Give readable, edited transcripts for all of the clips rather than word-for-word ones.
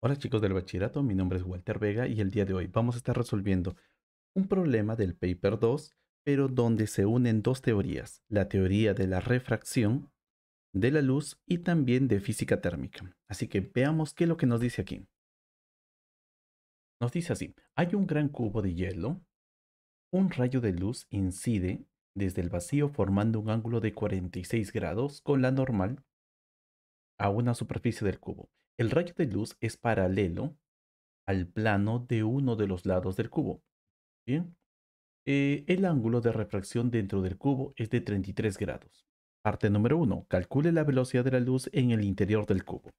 Hola chicos del bachillerato, mi nombre es Walter Vega y el día de hoy vamos a estar resolviendo un problema del paper 2, pero donde se unen dos teorías, la teoría de la refracción de la luz y también de física térmica. Así que veamos qué es lo que nos dice aquí. Nos dice así, hay un gran cubo de hielo, un rayo de luz incide desde el vacío formando un ángulo de 46 grados con la normal a una superficie del cubo. El rayo de luz es paralelo al plano de uno de los lados del cubo. Bien. El ángulo de refracción dentro del cubo es de 33 grados. Parte número uno. Calcule la velocidad de la luz en el interior del cubo.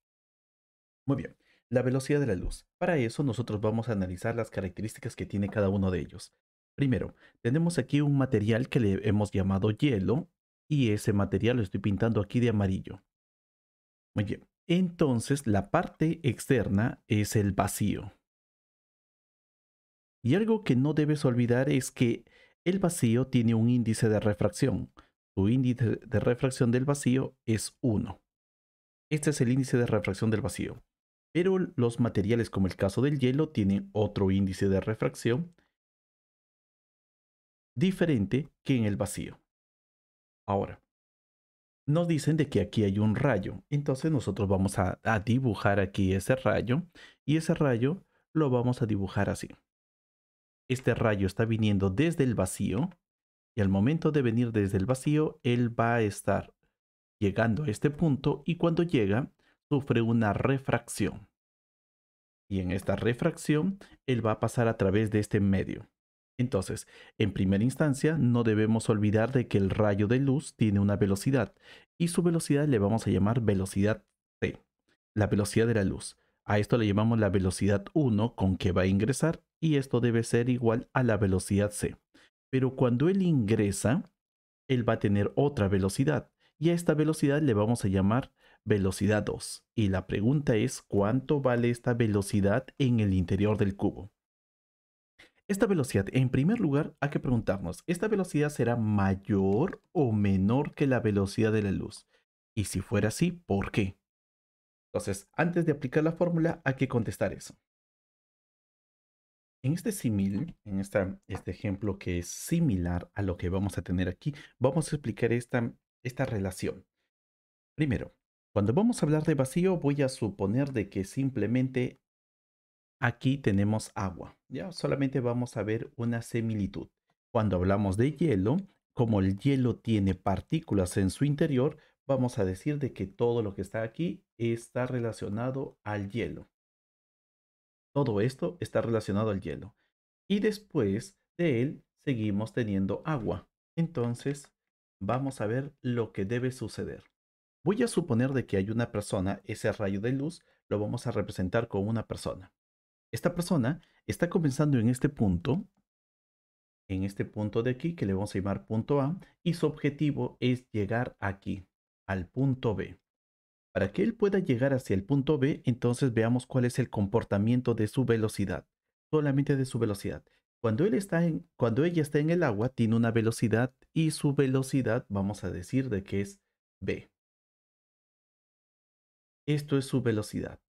Muy bien. La velocidad de la luz. Para eso nosotros vamos a analizar las características que tiene cada uno de ellos. Primero, tenemos aquí un material que le hemos llamado hielo y ese material lo estoy pintando aquí de amarillo. Muy bien. Entonces, la parte externa es el vacío. Y algo que no debes olvidar es que el vacío tiene un índice de refracción. Su índice de refracción del vacío es 1. Este es el índice de refracción del vacío. Pero los materiales, como el caso del hielo, tienen otro índice de refracción diferente que en el vacío. Ahora, nos dicen de que aquí hay un rayo. Entonces nosotros vamos a dibujar aquí ese rayo y ese rayo lo vamos a dibujar así. Este rayo está viniendo desde el vacío. Y al momento de venir desde el vacío, él va a estar llegando a este punto y cuando llega, sufre una refracción. Y en esta refracción, él va a pasar a través de este medio. Entonces, en primera instancia, no debemos olvidar de que el rayo de luz tiene una velocidad y su velocidad le vamos a llamar velocidad c, la velocidad de la luz. A esto le llamamos la velocidad 1 con que va a ingresar y esto debe ser igual a la velocidad c. Pero cuando él ingresa, él va a tener otra velocidad y a esta velocidad le vamos a llamar velocidad 2. Y la pregunta es, ¿cuánto vale esta velocidad en el interior del cubo? Esta velocidad, en primer lugar, hay que preguntarnos, ¿esta velocidad será mayor o menor que la velocidad de la luz? Y si fuera así, ¿por qué? Entonces, antes de aplicar la fórmula, hay que contestar eso. En este símil, en este ejemplo que es similar a lo que vamos a tener aquí, vamos a explicar esta relación. Primero, cuando vamos a hablar de vacío, voy a suponer de que simplemente aquí tenemos agua. Ya solamente vamos a ver una similitud. Cuando hablamos de hielo, como el hielo tiene partículas en su interior, vamos a decir de que todo lo que está aquí está relacionado al hielo. Todo esto está relacionado al hielo. Y después de él seguimos teniendo agua. Entonces, vamos a ver lo que debe suceder. Voy a suponer de que hay una persona, ese rayo de luz lo vamos a representar con una persona. Esta persona está comenzando en este punto de aquí, que le vamos a llamar punto A, y su objetivo es llegar aquí, al punto B. Para que él pueda llegar hacia el punto B, entonces veamos cuál es el comportamiento de su velocidad, solamente de su velocidad. Cuando ella está en el agua, tiene una velocidad y su velocidad, vamos a decir de que es B. Esto es su velocidad.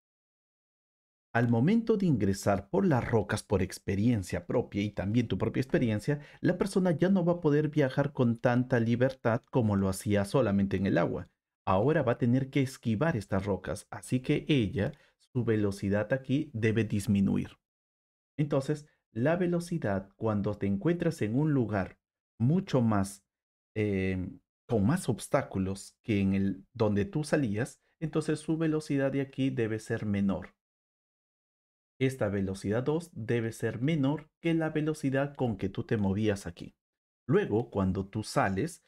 Al momento de ingresar por las rocas por experiencia propia y también tu propia experiencia, la persona ya no va a poder viajar con tanta libertad como lo hacía solamente en el agua. Ahora va a tener que esquivar estas rocas, así que ella, su velocidad aquí debe disminuir. Entonces, la velocidad cuando te encuentras en un lugar mucho más, con más obstáculos que en el donde tú salías, entonces su velocidad de aquí debe ser menor. Esta velocidad 2 debe ser menor que la velocidad con que tú te movías aquí. Luego, cuando tú sales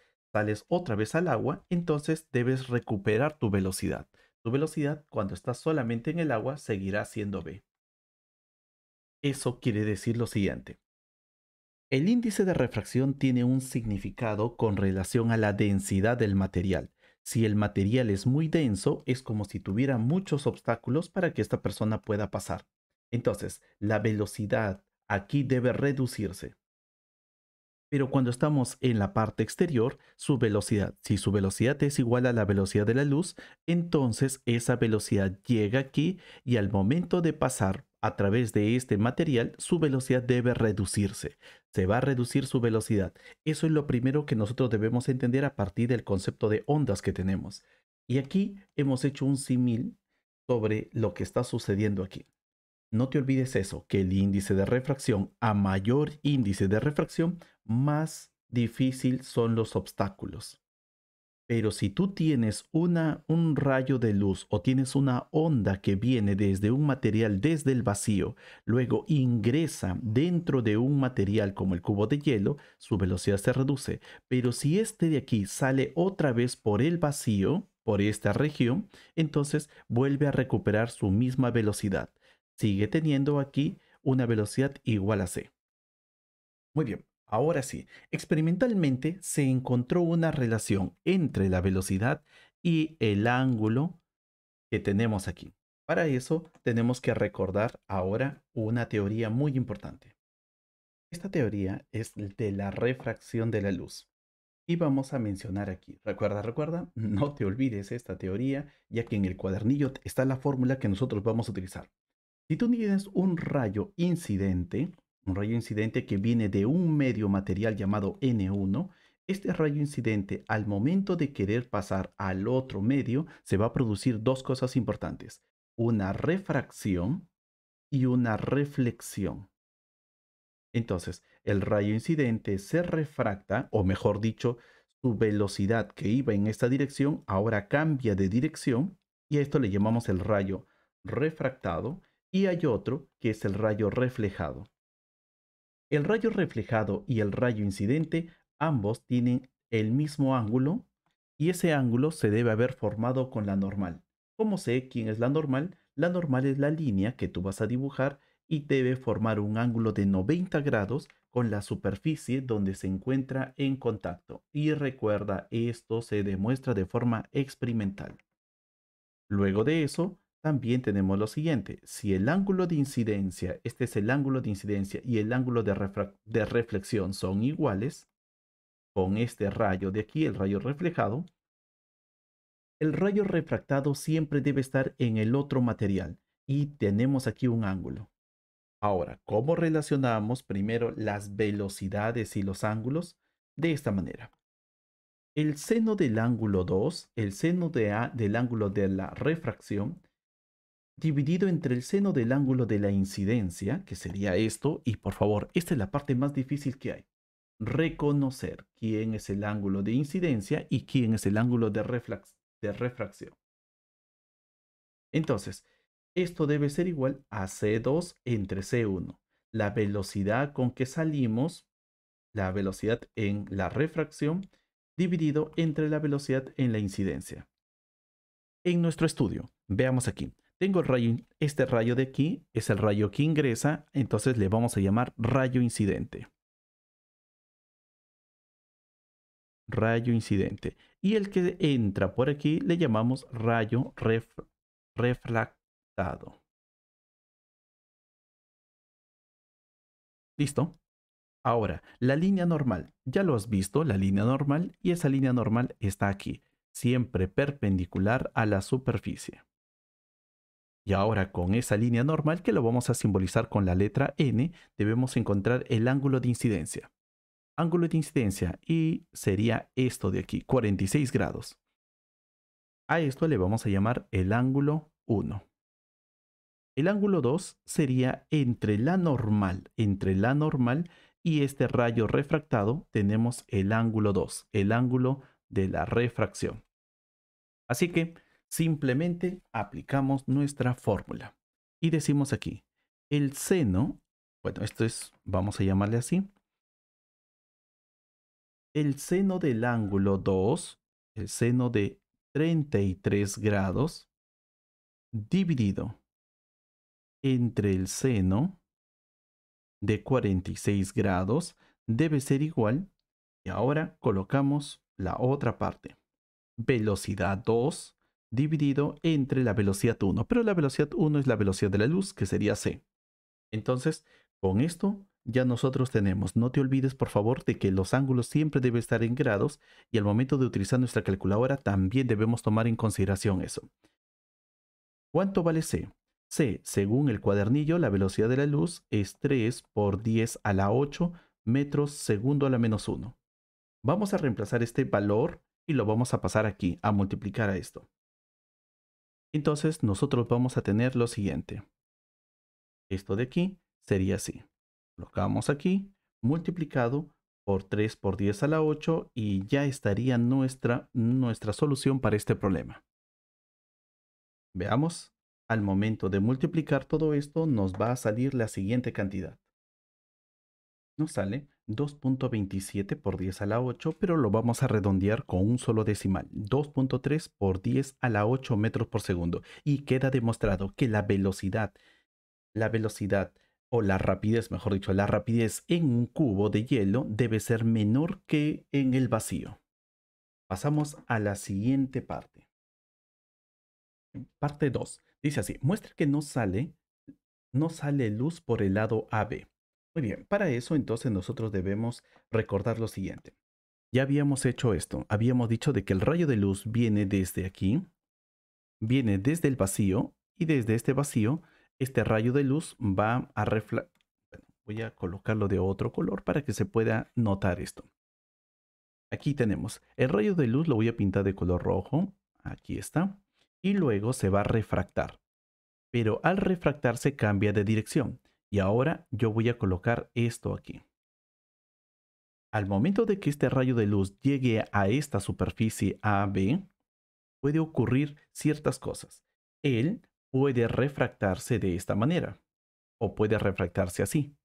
otra vez al agua, entonces debes recuperar tu velocidad. Tu velocidad cuando estás solamente en el agua seguirá siendo v. Eso quiere decir lo siguiente. El índice de refracción tiene un significado con relación a la densidad del material. Si el material es muy denso, es como si tuviera muchos obstáculos para que esta persona pueda pasar. Entonces, la velocidad aquí debe reducirse. Pero cuando estamos en la parte exterior, su velocidad, si su velocidad es igual a la velocidad de la luz, entonces esa velocidad llega aquí y al momento de pasar a través de este material, su velocidad debe reducirse. Se va a reducir su velocidad. Eso es lo primero que nosotros debemos entender a partir del concepto de ondas que tenemos. Y aquí hemos hecho un símil sobre lo que está sucediendo aquí. No te olvides eso, que el índice de refracción, a mayor índice de refracción, más difícil son los obstáculos. Pero si tú tienes un rayo de luz o tienes una onda que viene desde un material desde el vacío, luego ingresa dentro de un material como el cubo de hielo, su velocidad se reduce. Pero si este de aquí sale otra vez por el vacío, por esta región, entonces vuelve a recuperar su misma velocidad. Sigue teniendo aquí una velocidad igual a c. Muy bien, ahora sí, experimentalmente se encontró una relación entre la velocidad y el ángulo que tenemos aquí. Para eso tenemos que recordar ahora una teoría muy importante. Esta teoría es de la refracción de la luz. Y vamos a mencionar aquí, recuerda, no te olvides esta teoría, ya que en el cuadernillo está la fórmula que nosotros vamos a utilizar. Si tú tienes un rayo incidente que viene de un medio material llamado N1, este rayo incidente al momento de querer pasar al otro medio se va a producir dos cosas importantes, una refracción y una reflexión. Entonces, el rayo incidente se refracta, o mejor dicho, su velocidad que iba en esta dirección ahora cambia de dirección y a esto le llamamos el rayo refractado y hay otro que es el rayo reflejado. El rayo reflejado y el rayo incidente ambos tienen el mismo ángulo y ese ángulo se debe haber formado con la normal. ¿Cómo sé quién es la normal? La normal es la línea que tú vas a dibujar y debe formar un ángulo de 90 grados con la superficie donde se encuentra en contacto. Y recuerda, esto se demuestra de forma experimental. Luego de eso, también tenemos lo siguiente. Si el ángulo de incidencia, este es el ángulo de incidencia y el ángulo de reflexión son iguales, con este rayo de aquí, el rayo reflejado, el rayo refractado siempre debe estar en el otro material y tenemos aquí un ángulo. Ahora, ¿cómo relacionamos primero las velocidades y los ángulos? De esta manera. El seno del ángulo 2, el seno del ángulo de la refracción, dividido entre el seno del ángulo de la incidencia, que sería esto, y por favor, esta es la parte más difícil que hay. Reconocer quién es el ángulo de incidencia y quién es el ángulo de refracción. Entonces, esto debe ser igual a C2 entre C1. La velocidad con que salimos, la velocidad en la refracción, dividido entre la velocidad en la incidencia. En nuestro estudio, veamos aquí. Tengo el rayo, este rayo de aquí es el rayo que ingresa, entonces le vamos a llamar rayo incidente. Rayo incidente. Y el que entra por aquí le llamamos rayo refractado. ¿Listo? Ahora, la línea normal. Ya lo has visto, la línea normal, y esa línea normal está aquí, siempre perpendicular a la superficie. Y ahora con esa línea normal que lo vamos a simbolizar con la letra N, debemos encontrar el ángulo de incidencia. Ángulo de incidencia y sería esto de aquí, 46 grados. A esto le vamos a llamar el ángulo 1. El ángulo 2 sería entre la normal y este rayo refractado tenemos el ángulo 2, el ángulo de la refracción. Así que simplemente aplicamos nuestra fórmula y decimos aquí, el seno, bueno, esto es, vamos a llamarle así, el seno del ángulo 2, el seno de 33 grados, dividido entre el seno de 46 grados, debe ser igual, y ahora colocamos la otra parte, velocidad 2 dividido entre la velocidad 1, pero la velocidad 1 es la velocidad de la luz, que sería c. Entonces, con esto ya nosotros tenemos. No te olvides, por favor, de que los ángulos siempre deben estar en grados y al momento de utilizar nuestra calculadora también debemos tomar en consideración eso. ¿Cuánto vale C? C, según el cuadernillo, la velocidad de la luz es 3 por 10 a la 8 metros segundo a la menos 1. Vamos a reemplazar este valor y lo vamos a pasar aquí, a multiplicar a esto. Entonces nosotros vamos a tener lo siguiente. Esto de aquí sería así. Colocamos aquí, multiplicado por 3 por 10 a la 8 y ya estaría nuestra solución para este problema. Veamos, al momento de multiplicar todo esto nos va a salir la siguiente cantidad. Nos sale 2.27 por 10 a la 8, pero lo vamos a redondear con un solo decimal. 2.3 por 10 a la 8 metros por segundo. Y queda demostrado que la velocidad o la rapidez, mejor dicho, la rapidez en un cubo de hielo debe ser menor que en el vacío. Pasamos a la siguiente parte. Parte 2. Dice así, muestra que no sale luz por el lado AB. Muy bien, para eso entonces nosotros debemos recordar lo siguiente. Ya habíamos hecho esto, habíamos dicho de que el rayo de luz viene desde aquí, viene desde el vacío y desde este vacío, este rayo de luz va a reflejar. Voy a colocarlo de otro color para que se pueda notar esto. Aquí tenemos el rayo de luz, lo voy a pintar de color rojo, aquí está, y luego se va a refractar. Pero al refractarse cambia de dirección. Y ahora yo voy a colocar esto aquí. Al momento de que este rayo de luz llegue a esta superficie AB, puede ocurrir ciertas cosas. Él puede refractarse de esta manera o puede refractarse así.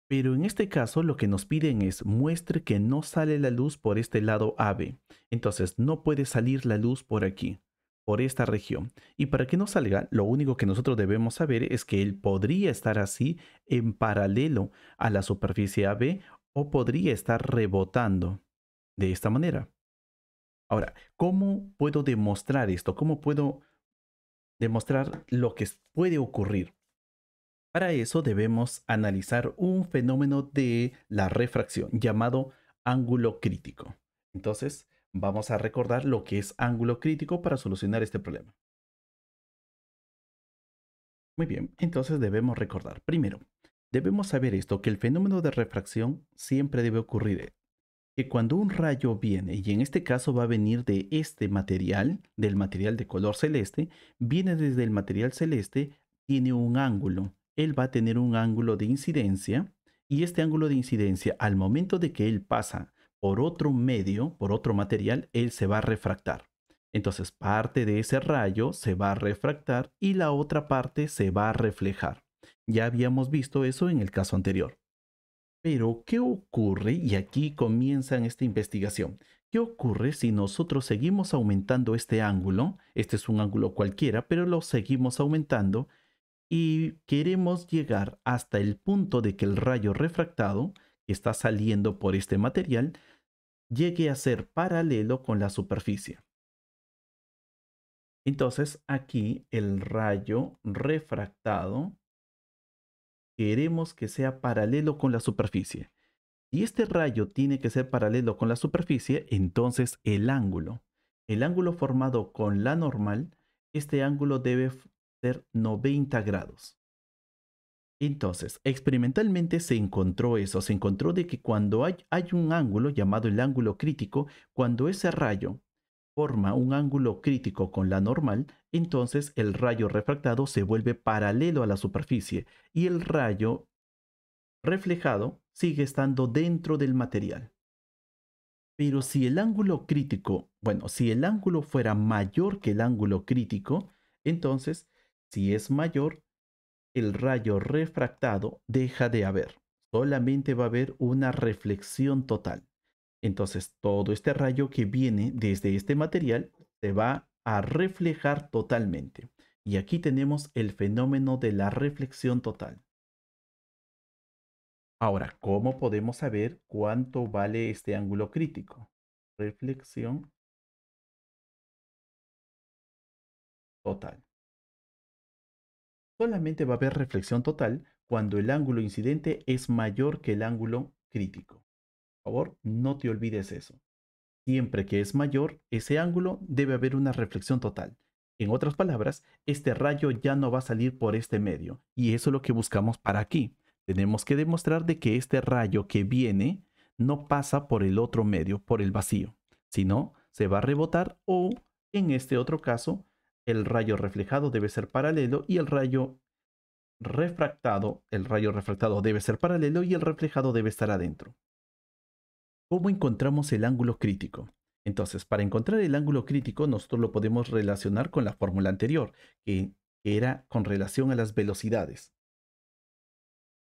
Pero en este caso lo que nos piden es muestre que no sale la luz por este lado AB. Entonces no puede salir la luz por aquí, por esta región. Y para que no salga, lo único que nosotros debemos saber es que él podría estar así en paralelo a la superficie AB o podría estar rebotando de esta manera. Ahora, ¿cómo puedo demostrar esto? ¿Cómo puedo demostrar lo que puede ocurrir? Para eso debemos analizar un fenómeno de la refracción llamado ángulo crítico. Entonces, vamos a recordar lo que es ángulo crítico para solucionar este problema. Muy bien, entonces debemos recordar. Primero, debemos saber esto, que el fenómeno de refracción siempre debe ocurrir. Que cuando un rayo viene, y en este caso va a venir de este material, del material de color celeste, viene desde el material celeste, tiene un ángulo. Él va a tener un ángulo de incidencia y este ángulo de incidencia, al momento de que él pasa por otro medio, por otro material, él se va a refractar. Entonces parte de ese rayo se va a refractar y la otra parte se va a reflejar. Ya habíamos visto eso en el caso anterior. Pero, ¿qué ocurre? Y aquí comienza esta investigación. ¿Qué ocurre si nosotros seguimos aumentando este ángulo? Este es un ángulo cualquiera, pero lo seguimos aumentando y queremos llegar hasta el punto de que el rayo refractado que está saliendo por este material llegue a ser paralelo con la superficie. Entonces, aquí el rayo refractado queremos que sea paralelo con la superficie. Y este rayo tiene que ser paralelo con la superficie, entonces el ángulo formado con la normal, este ángulo debe ser 90 grados. Entonces, experimentalmente se encontró eso, se encontró de que cuando hay un ángulo llamado el ángulo crítico, cuando ese rayo forma un ángulo crítico con la normal, entonces el rayo refractado se vuelve paralelo a la superficie y el rayo reflejado sigue estando dentro del material. Pero si el ángulo crítico, bueno, si el ángulo fuera mayor que el ángulo crítico, entonces, si es mayor, el rayo refractado deja de haber. Solamente va a haber una reflexión total. Entonces, todo este rayo que viene desde este material se va a reflejar totalmente. Y aquí tenemos el fenómeno de la reflexión total. Ahora, ¿cómo podemos saber cuánto vale este ángulo crítico? Reflexión total. Solamente va a haber reflexión total cuando el ángulo incidente es mayor que el ángulo crítico. Por favor, no te olvides eso. Siempre que es mayor ese ángulo, debe haber una reflexión total. En otras palabras, este rayo ya no va a salir por este medio. Y eso es lo que buscamos para aquí. Tenemos que demostrar de que este rayo que viene no pasa por el otro medio, por el vacío, sino se va a rebotar o, en este otro caso, el rayo reflejado debe ser paralelo y el rayo refractado debe ser paralelo y el reflejado debe estar adentro. ¿Cómo encontramos el ángulo crítico? Entonces, para encontrar el ángulo crítico, nosotros lo podemos relacionar con la fórmula anterior, que era con relación a las velocidades.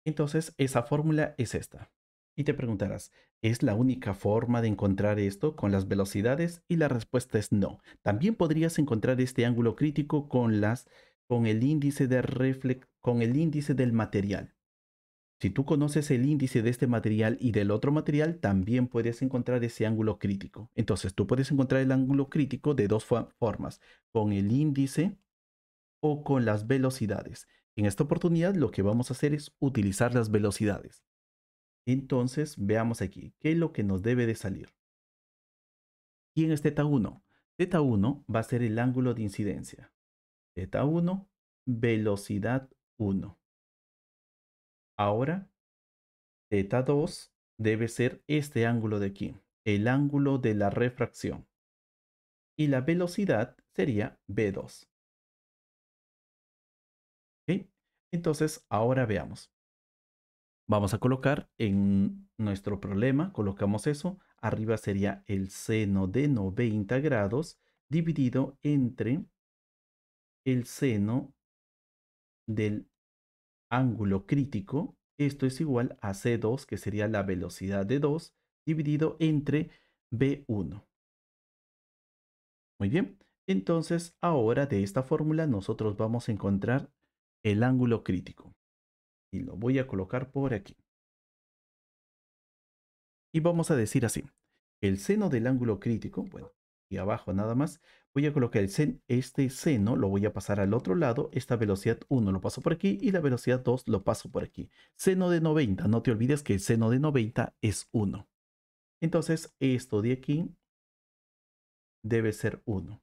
Entonces, esa fórmula es esta. Y te preguntarás, ¿es la única forma de encontrar esto con las velocidades? Y la respuesta es no. También podrías encontrar este ángulo crítico con el índice con el índice del material. Si tú conoces el índice de este material y del otro material, también puedes encontrar ese ángulo crítico. Entonces, tú puedes encontrar el ángulo crítico de dos formas, con el índice o con las velocidades. En esta oportunidad, lo que vamos a hacer es utilizar las velocidades. Entonces, veamos aquí, ¿qué es lo que nos debe de salir? ¿Quién es teta 1? Teta 1 va a ser el ángulo de incidencia. Teta 1, velocidad 1. Ahora, teta 2 debe ser este ángulo de aquí, el ángulo de la refracción. Y la velocidad sería v2. ¿Ok? Entonces, ahora veamos. Vamos a colocar en nuestro problema, colocamos eso. Arriba sería el seno de 90 grados dividido entre el seno del ángulo crítico. Esto es igual a C2, que sería la velocidad de 2, dividido entre V1. Muy bien. Entonces, ahora de esta fórmula nosotros vamos a encontrar el ángulo crítico. Y lo voy a colocar por aquí. Y vamos a decir así. El seno del ángulo crítico, bueno, y abajo nada más, voy a colocar este seno, lo voy a pasar al otro lado, esta velocidad 1 lo paso por aquí y la velocidad 2 lo paso por aquí. Seno de 90, no te olvides que el seno de 90 es 1. Entonces, esto de aquí debe ser 1.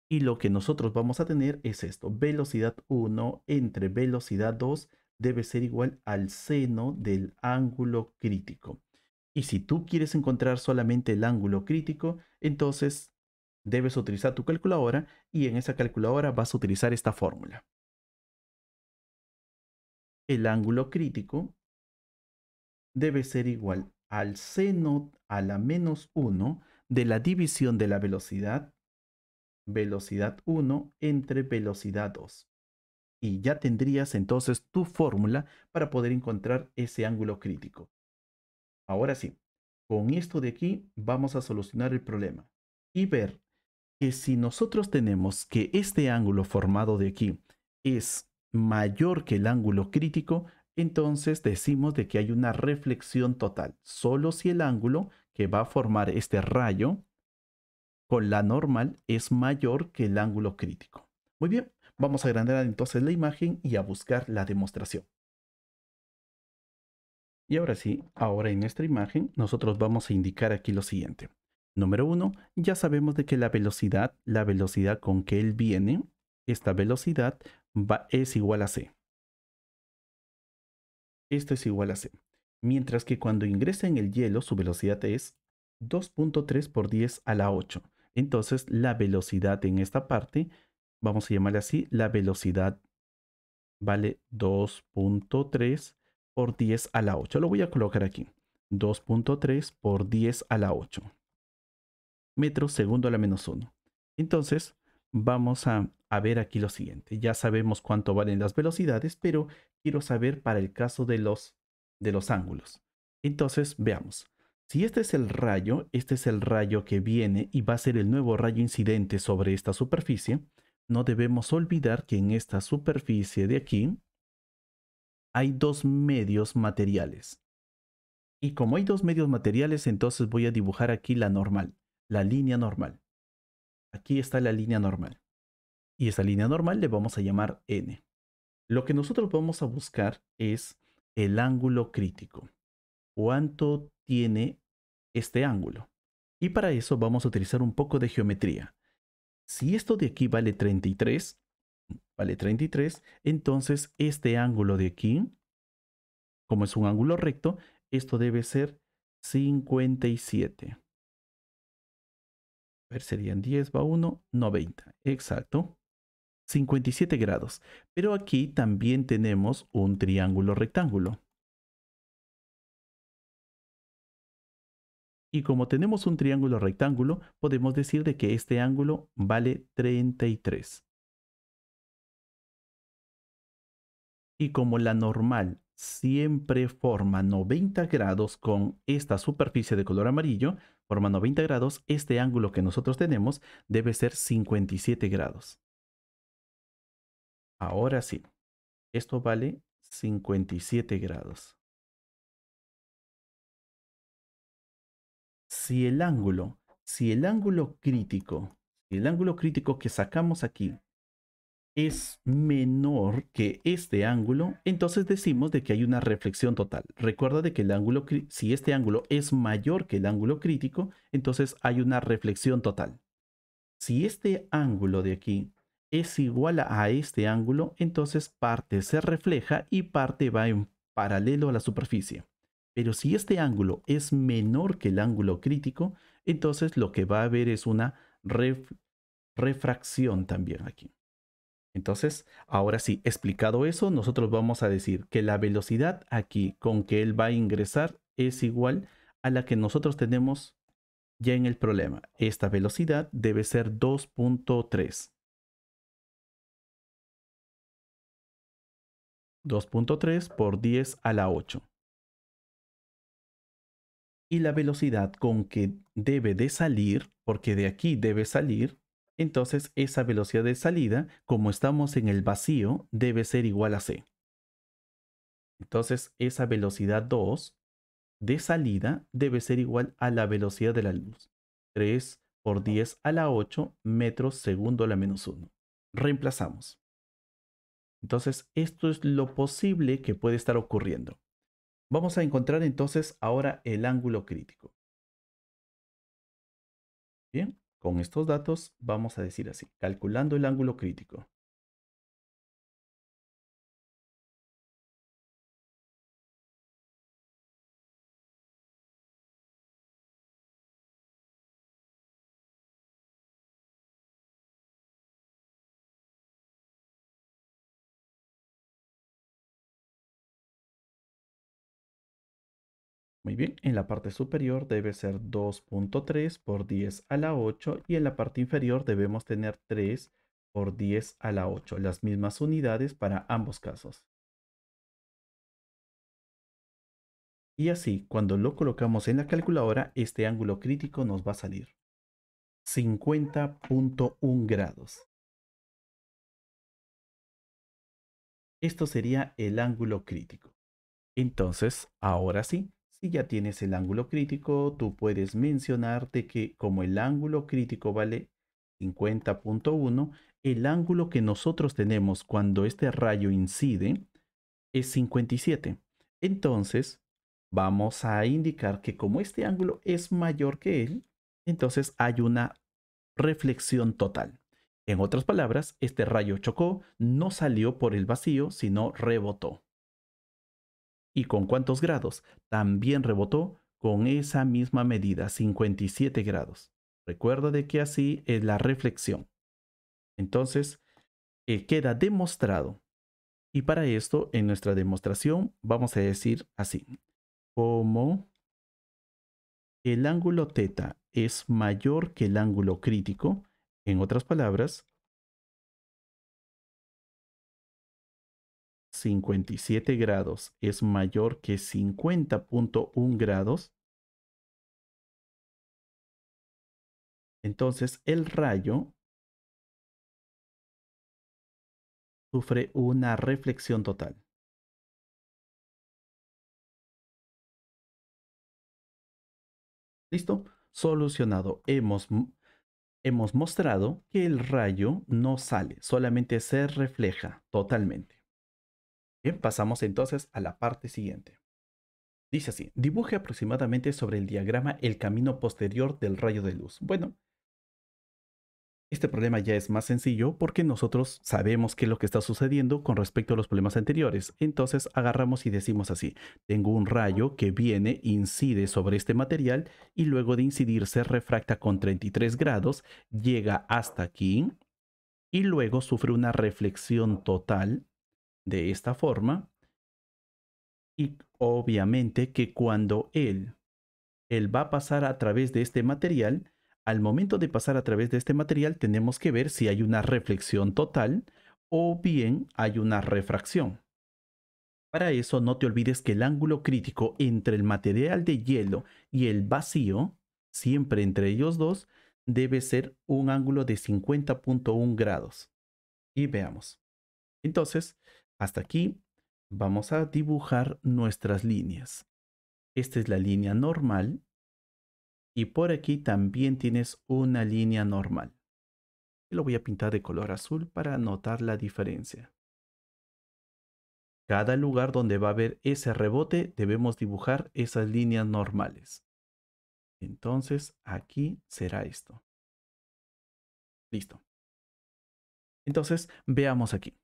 Y lo que nosotros vamos a tener es esto, velocidad 1 entre velocidad 2 debe ser igual al seno del ángulo crítico. Y si tú quieres encontrar solamente el ángulo crítico, entonces debes utilizar tu calculadora y en esa calculadora vas a utilizar esta fórmula. El ángulo crítico debe ser igual al seno a la menos 1 de la división de la velocidad 1 entre velocidad 2. Y ya tendrías entonces tu fórmula para poder encontrar ese ángulo crítico. Ahora sí, con esto de aquí vamos a solucionar el problema y ver que si nosotros tenemos que este ángulo formado de aquí es mayor que el ángulo crítico, entonces decimos de que hay una reflexión total. Solo si el ángulo que va a formar este rayo con la normal es mayor que el ángulo crítico. Muy bien, vamos a agrandar entonces la imagen y a buscar la demostración. Y ahora sí, ahora en nuestra imagen nosotros vamos a indicar aquí lo siguiente. Número 1, ya sabemos de que la velocidad con que él viene, esta velocidad es igual a c. Esto es igual a c. Mientras que cuando ingresa en el hielo, su velocidad es 2.3 por 10 a la 8. Entonces, la velocidad en esta parte, vamos a llamarle así, la velocidad vale 2.3 por 10 a la 8. Lo voy a colocar aquí. 2.3 por 10 a la 8 metros segundo a la menos 1. Entonces, vamos a ver aquí lo siguiente. Ya sabemos cuánto valen las velocidades, pero quiero saber para el caso de los ángulos. Entonces, veamos. Si este es el rayo que viene y va a ser el nuevo rayo incidente sobre esta superficie, no debemos olvidar que en esta superficie de aquí hay dos medios materiales. Y como hay dos medios materiales, entonces voy a dibujar aquí la normal, la línea normal. Aquí está la línea normal. Y esa línea normal le vamos a llamar n. Lo que nosotros vamos a buscar es el ángulo crítico. ¿Cuánto tiene este ángulo? Y para eso vamos a utilizar un poco de geometría. Si esto de aquí vale 33, entonces este ángulo de aquí, como es un ángulo recto, esto debe ser 57. A ver, serían 10, va 1, 90. Exacto. 57 grados. Pero aquí también tenemos un triángulo rectángulo. Y como tenemos un triángulo rectángulo, podemos decir de que este ángulo vale 33. Y como la normal siempre forma 90 grados con esta superficie de color amarillo, forma 90 grados, este ángulo que nosotros tenemos debe ser 57 grados. Ahora sí, esto vale 57 grados. Si el ángulo, si el ángulo crítico, si el ángulo crítico que sacamos aquí es menor que este ángulo, entonces decimos de que hay una reflexión total. Recuerda de que el ángulo, si este ángulo es mayor que el ángulo crítico, entonces hay una reflexión total. Si este ángulo de aquí es igual a este ángulo, entonces parte se refleja y parte va en paralelo a la superficie. Pero si este ángulo es menor que el ángulo crítico, entonces lo que va a haber es una refracción también aquí. Entonces, ahora sí, explicado eso, nosotros vamos a decir que la velocidad aquí con que él va a ingresar es igual a la que nosotros tenemos ya en el problema. Esta velocidad debe ser 2.3. 2.3 por 10 a la 8. Y la velocidad con que debe de salir, porque de aquí debe salir, entonces esa velocidad de salida, como estamos en el vacío, debe ser igual a c. Entonces esa velocidad 2 de salida debe ser igual a la velocidad de la luz. 3 por 10 a la 8 metros segundo a la menos 1. Reemplazamos. Entonces, esto es lo posible que puede estar ocurriendo. Vamos a encontrar entonces ahora el ángulo crítico. Bien, con estos datos vamos a decir así, calculando el ángulo crítico. Muy bien, en la parte superior debe ser 2.3 por 10 a la 8 y en la parte inferior debemos tener 3 por 10 a la 8, las mismas unidades para ambos casos. Y así, cuando lo colocamos en la calculadora, este ángulo crítico nos va a salir 50.1 grados. Esto sería el ángulo crítico. Entonces, ahora sí, si ya tienes el ángulo crítico, tú puedes mencionarte que como el ángulo crítico vale 50.1, el ángulo que nosotros tenemos cuando este rayo incide es 57. Entonces, vamos a indicar que como este ángulo es mayor que él, entonces hay una reflexión total. En otras palabras, este rayo chocó, no salió por el vacío, sino rebotó. ¿Y con cuántos grados? También rebotó con esa misma medida, 57 grados. Recuerda de que así es la reflexión. Entonces, queda demostrado. Y para esto, en nuestra demostración, vamos a decir así. Como el ángulo θ es mayor que el ángulo crítico, en otras palabras, 57 grados es mayor que 50.1 grados, entonces el rayo sufre una reflexión total. ¿Listo? Solucionado. Hemos mostrado que el rayo no sale, solamente se refleja totalmente. Bien, pasamos entonces a la parte siguiente. Dice así, dibuje aproximadamente sobre el diagrama el camino posterior del rayo de luz. Bueno, este problema ya es más sencillo porque nosotros sabemos qué es lo que está sucediendo con respecto a los problemas anteriores. Entonces agarramos y decimos así, tengo un rayo que viene, incide sobre este material y luego de incidir se refracta con 33 grados, llega hasta aquí y luego sufre una reflexión total de esta forma y obviamente que cuando él va a pasar a través de este material. Al momento de pasar a través de este material, tenemos que ver si hay una reflexión total o bien hay una refracción. Para eso, no te olvides que el ángulo crítico entre el material de hielo y el vacío, siempre entre ellos dos, debe ser un ángulo de 50.1 grados. Y veamos. Entonces, hasta aquí vamos a dibujar nuestras líneas. Esta es la línea normal. Y por aquí también tienes una línea normal. Lo voy a pintar de color azul para notar la diferencia. Cada lugar donde va a haber ese rebote debemos dibujar esas líneas normales. Entonces aquí será esto. Listo. Entonces veamos aquí.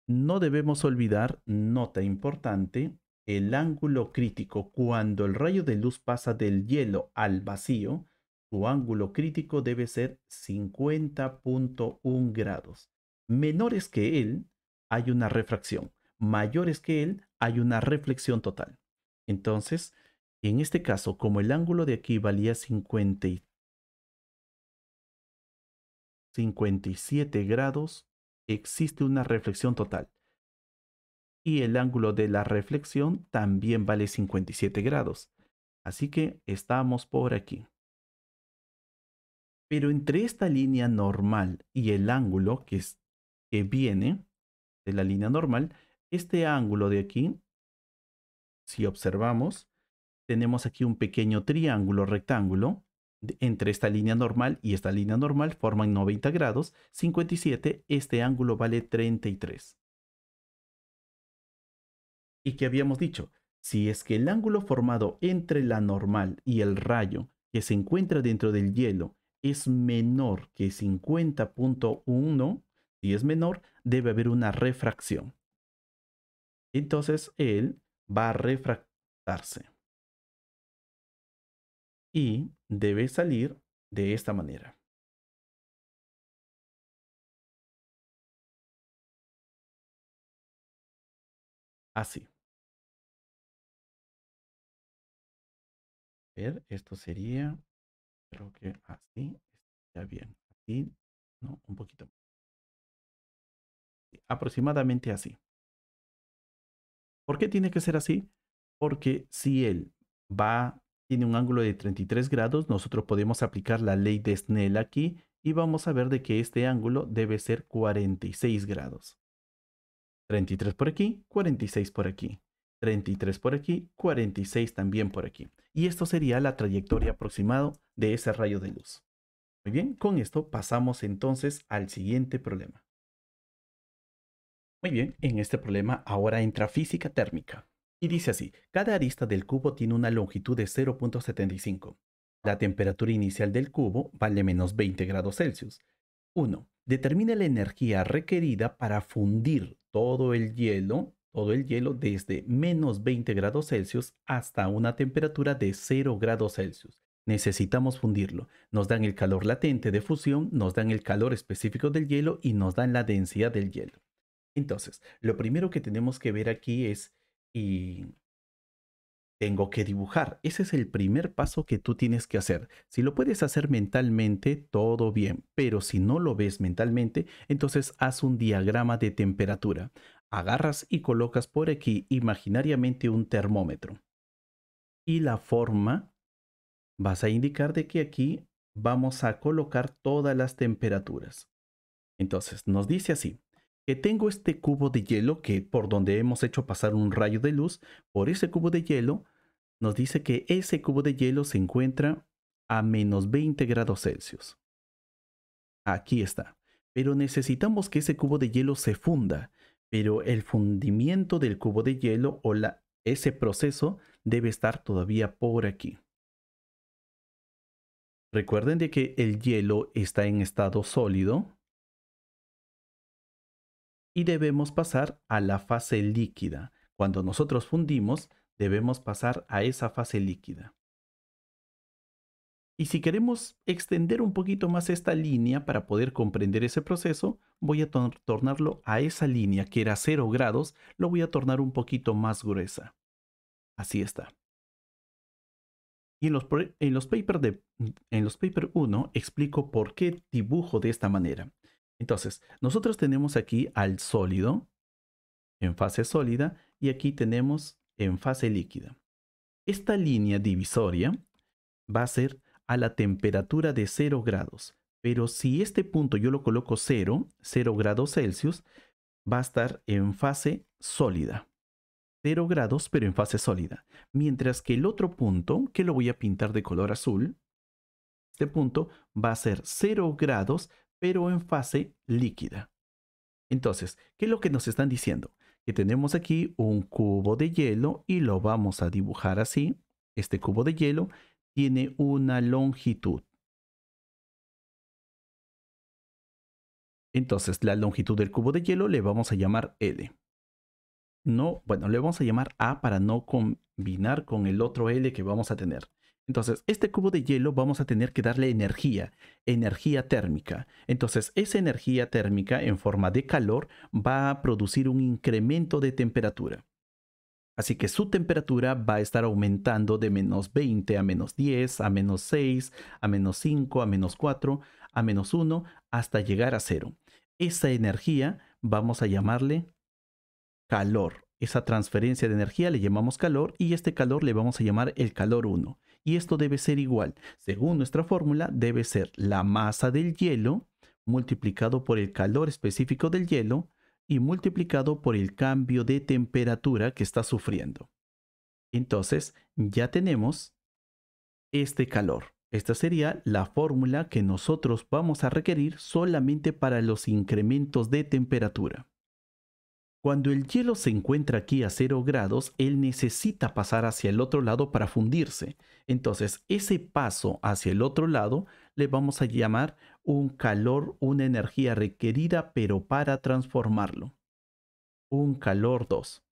No debemos olvidar, nota importante, el ángulo crítico. Cuando el rayo de luz pasa del hielo al vacío, su ángulo crítico debe ser 50.1 grados. Menores que él, hay una refracción. Mayores que él, hay una reflexión total. Entonces, en este caso, como el ángulo de aquí valía 57 grados, existe una reflexión total. Y el ángulo de la reflexión también vale 57 grados. Así que estamos por aquí. Pero entre esta línea normal y el ángulo que viene de la línea normal, este ángulo de aquí, si observamos, tenemos aquí un pequeño triángulo rectángulo. Entre esta línea normal y esta línea normal forman 90 grados. 57, este ángulo vale 33. Y que habíamos dicho, si es que el ángulo formado entre la normal y el rayo que se encuentra dentro del hielo es menor que 50.1, si es menor, debe haber una refracción. Entonces él va a refractarse y debe salir de esta manera. Así. A ver, esto sería, creo que así está bien. Así, no, un poquito más. Aproximadamente así. ¿Por qué tiene que ser así? Porque si él tiene un ángulo de 33 grados, nosotros podemos aplicar la ley de Snell aquí y vamos a ver de que este ángulo debe ser 46 grados. 33 por aquí, 46 por aquí. 33 por aquí, 46 también por aquí. Y esto sería la trayectoria aproximada de ese rayo de luz. Muy bien, con esto pasamos entonces al siguiente problema. Muy bien, en este problema ahora entra física térmica. Y dice así, cada arista del cubo tiene una longitud de 0.75. La temperatura inicial del cubo vale menos 20 grados Celsius. 1. Determina la energía requerida para fundir todo el hielo desde menos 20 grados Celsius hasta una temperatura de 0 grados Celsius. Necesitamos fundirlo. Nos dan el calor latente de fusión, nos dan el calor específico del hielo y nos dan la densidad del hielo. Entonces, lo primero que tenemos que ver aquí es, y tengo que dibujar. Ese es el primer paso que tú tienes que hacer. Si lo puedes hacer mentalmente, todo bien, pero si no lo ves mentalmente, entonces haz un diagrama de temperatura. Agarras y colocas por aquí imaginariamente un termómetro. Y la forma, vas a indicar de que aquí vamos a colocar todas las temperaturas. Entonces, nos dice así, que tengo este cubo de hielo que por donde hemos hecho pasar un rayo de luz, por ese cubo de hielo, nos dice que ese cubo de hielo se encuentra a menos 20 grados Celsius. Aquí está. pero necesitamos que ese cubo de hielo se funda, pero el fundimiento del cubo de hielo o ese proceso debe estar todavía por aquí. Recuerden de que el hielo está en estado sólido y debemos pasar a la fase líquida. Cuando nosotros fundimos, debemos pasar a esa fase líquida. Y si queremos extender un poquito más esta línea para poder comprender ese proceso, voy a tornarlo a esa línea que era 0 grados, lo voy a tornar un poquito más gruesa. Así está. Y en los paper 1 explico por qué dibujo de esta manera. Entonces, nosotros tenemos aquí al sólido en fase sólida y aquí tenemos en fase líquida. Esta línea divisoria va a ser a la temperatura de 0 grados. Pero si este punto yo lo coloco 0 grados Celsius, va a estar en fase sólida. 0 grados, pero en fase sólida. Mientras que el otro punto, que lo voy a pintar de color azul, este punto va a ser 0 grados, pero en fase líquida. Entonces, ¿qué es lo que nos están diciendo? Que tenemos aquí un cubo de hielo y lo vamos a dibujar así. Este cubo de hielo tiene una longitud. Entonces, la longitud del cubo de hielo le vamos a llamar L. No, bueno, le vamos a llamar A para no combinar con el otro L que vamos a tener. Entonces, este cubo de hielo vamos a tener que darle energía, energía térmica. Entonces, esa energía térmica en forma de calor va a producir un incremento de temperatura. Así que su temperatura va a estar aumentando de -20 a -10, a -6, a -5, a -4, a -1, hasta llegar a 0. Esa energía vamos a llamarle calor. Esa transferencia de energía le llamamos calor y este calor le vamos a llamar el calor 1. Y esto debe ser igual. Según nuestra fórmula, debe ser la masa del hielo multiplicado por el calor específico del hielo y multiplicado por el cambio de temperatura que está sufriendo. Entonces, ya tenemos este calor. Esta sería la fórmula que nosotros vamos a requerir solamente para los incrementos de temperatura. Cuando el hielo se encuentra aquí a 0 grados, él necesita pasar hacia el otro lado para fundirse. Entonces, ese paso hacia el otro lado le vamos a llamar un calor, una energía requerida, pero para transformarlo. Un calor 2.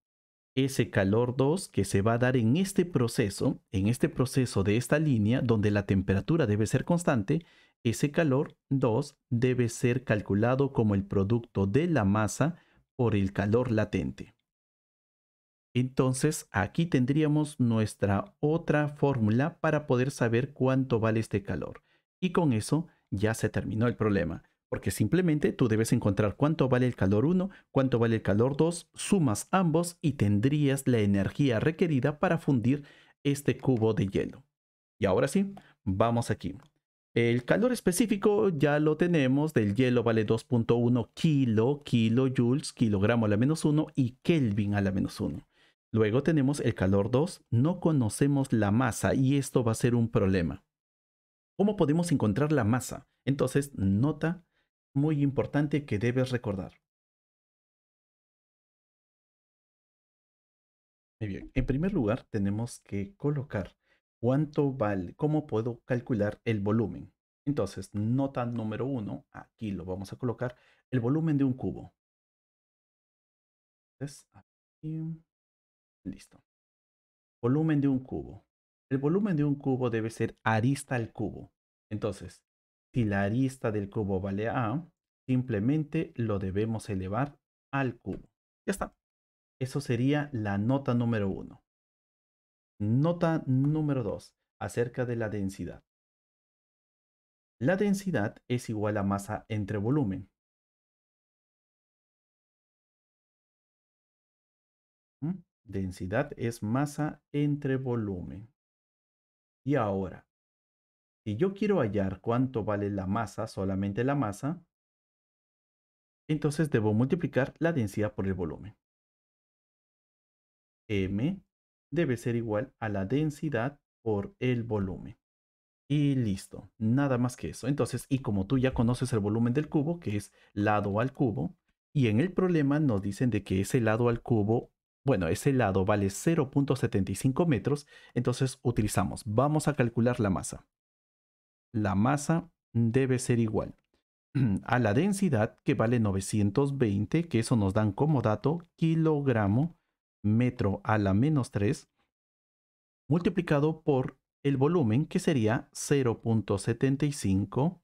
Ese calor 2 que se va a dar en este proceso de esta línea donde la temperatura debe ser constante, ese calor 2 debe ser calculado como el producto de la masa por el calor latente. Entonces aquí tendríamos nuestra otra fórmula para poder saber cuánto vale este calor. Y con eso ya se terminó el problema, porque simplemente tú debes encontrar cuánto vale el calor 1, cuánto vale el calor 2, sumas ambos y tendrías la energía requerida para fundir este cubo de hielo. Y ahora sí, vamos aquí. El calor específico ya lo tenemos, del hielo vale 2.1 kilojoules, kilogramo a la -1 y Kelvin a la -1. Luego tenemos el calor 2, no conocemos la masa y esto va a ser un problema. ¿Cómo podemos encontrar la masa? Entonces, nota muy importante que debes recordar. Muy bien, en primer lugar tenemos que colocar cuánto vale, cómo puedo calcular el volumen. Entonces, nota número 1, aquí lo vamos a colocar, el volumen de un cubo. Entonces, aquí, listo. Volumen de un cubo. El volumen de un cubo debe ser arista al cubo. Entonces, si la arista del cubo vale A, simplemente lo debemos elevar al cubo. Ya está. Eso sería la nota número 1. Nota número 2, acerca de la densidad. La densidad es igual a masa entre volumen. ¿Mm? Densidad es masa entre volumen. Y ahora, si yo quiero hallar cuánto vale la masa, solamente la masa, entonces debo multiplicar la densidad por el volumen. M debe ser igual a la densidad por el volumen. Y listo, nada más que eso. Entonces, y como tú ya conoces el volumen del cubo, que es lado al cubo, y en el problema nos dicen de que ese lado al cubo, bueno, ese lado vale 0.75 metros, entonces utilizamos, vamos a calcular la masa. La masa debe ser igual a la densidad, que vale 920, que eso nos dan como dato kilogramo metro a la menos 3, multiplicado por el volumen, que sería 0.75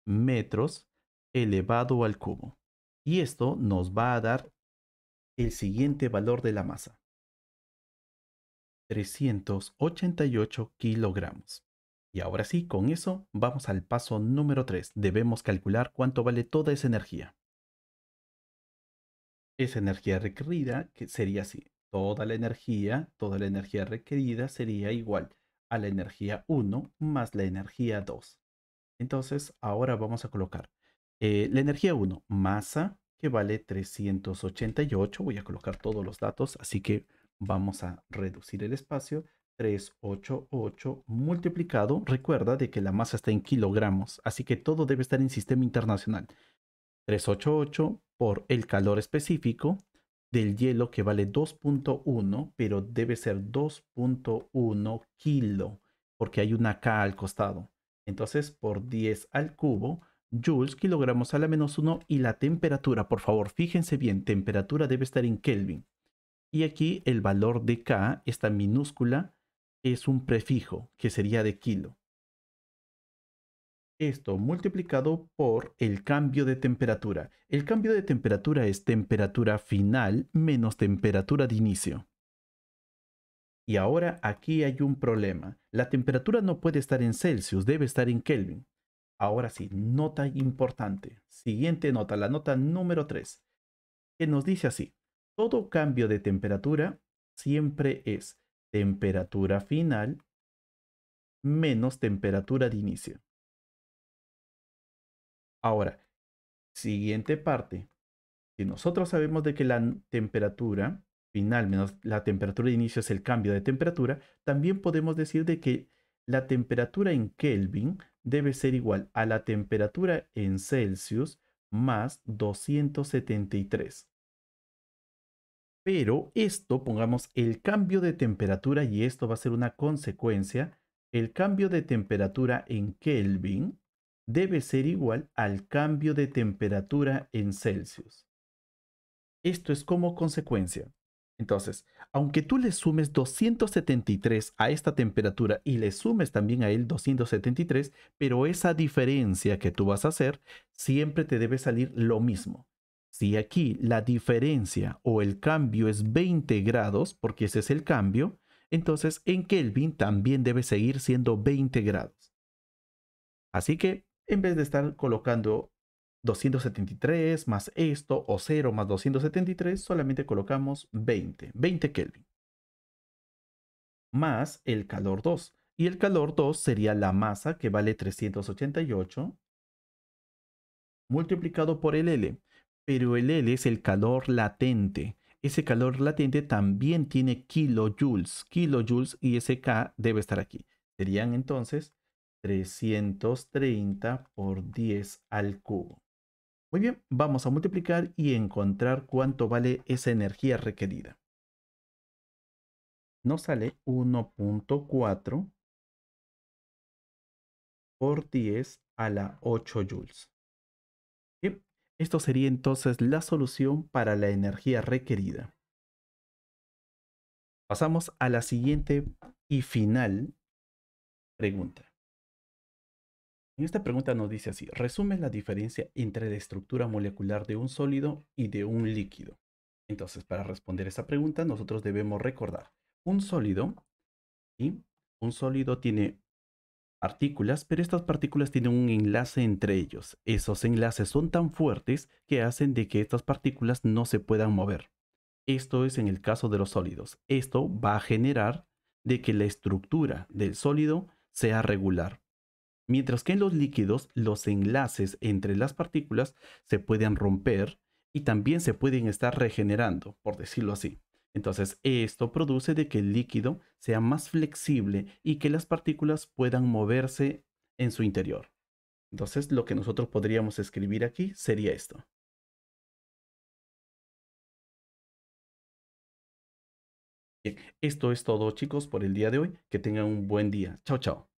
metros elevado al cubo. Y esto nos va a dar el siguiente valor de la masa: 388 kilogramos. Y ahora sí, con eso vamos al paso número 3. Debemos calcular cuánto vale toda esa energía. Esa energía requerida, que sería así: toda la energía requerida sería igual a la energía 1 más la energía 2. Entonces, ahora vamos a colocar la energía 1, masa, que vale 388. Voy a colocar todos los datos, así que vamos a reducir el espacio. 388 multiplicado, recuerda de que la masa está en kilogramos, así que todo debe estar en sistema internacional. 388 por el calor específico del hielo, que vale 2.1, pero debe ser 2.1 kilo, porque hay una K al costado. Entonces, por 10 al cubo, joules, kilogramos a la menos 1, y la temperatura, por favor, fíjense bien, temperatura debe estar en Kelvin. Y aquí el valor de K, esta minúscula, es un prefijo, que sería de kilo. Esto multiplicado por el cambio de temperatura. El cambio de temperatura es temperatura final menos temperatura de inicio. Y ahora aquí hay un problema. La temperatura no puede estar en Celsius, debe estar en Kelvin. Ahora sí, nota importante. Siguiente nota, la nota número 3, que nos dice así: todo cambio de temperatura siempre es temperatura final menos temperatura de inicio. Ahora, siguiente parte. Si nosotros sabemos de que la temperatura final menos la temperatura de inicio es el cambio de temperatura, también podemos decir de que la temperatura en Kelvin debe ser igual a la temperatura en Celsius más 273. Pero esto, pongamos el cambio de temperatura, y esto va a ser una consecuencia. El cambio de temperatura en Kelvin debe ser igual al cambio de temperatura en Celsius. Esto es como consecuencia. Entonces, aunque tú le sumes 273 a esta temperatura y le sumes también a él 273, pero esa diferencia que tú vas a hacer siempre te debe salir lo mismo. Si aquí la diferencia o el cambio es 20 grados, porque ese es el cambio, entonces en Kelvin también debe seguir siendo 20 grados. Así que en vez de estar colocando 273 más esto o 0 más 273, solamente colocamos 20 Kelvin, más el calor 2. Y el calor 2 sería la masa, que vale 388, multiplicado por el L. Pero el L es el calor latente. Ese calor latente también tiene kilojoules, y ese K debe estar aquí. Serían entonces 330 por 10 al cubo. Muy bien, vamos a multiplicar y encontrar cuánto vale esa energía requerida. Nos sale 1.4 por 10 a la 8 joules. Bien, esto sería entonces la solución para la energía requerida. Pasamos a la siguiente y final pregunta. En esta pregunta nos dice así: resume la diferencia entre la estructura molecular de un sólido y de un líquido. Entonces, para responder esa pregunta, nosotros debemos recordar un sólido. ¿Sí? Un sólido tiene partículas, pero estas partículas tienen un enlace entre ellos. Esos enlaces son tan fuertes que hacen de que estas partículas no se puedan mover. Esto es en el caso de los sólidos. Esto va a generar de que la estructura del sólido sea regular. Mientras que en los líquidos, los enlaces entre las partículas se pueden romper y también se pueden estar regenerando, por decirlo así. Entonces, esto produce de que el líquido sea más flexible y que las partículas puedan moverse en su interior. Entonces, lo que nosotros podríamos escribir aquí sería esto. Bien, esto es todo, chicos, por el día de hoy. Que tengan un buen día. Chao, chao.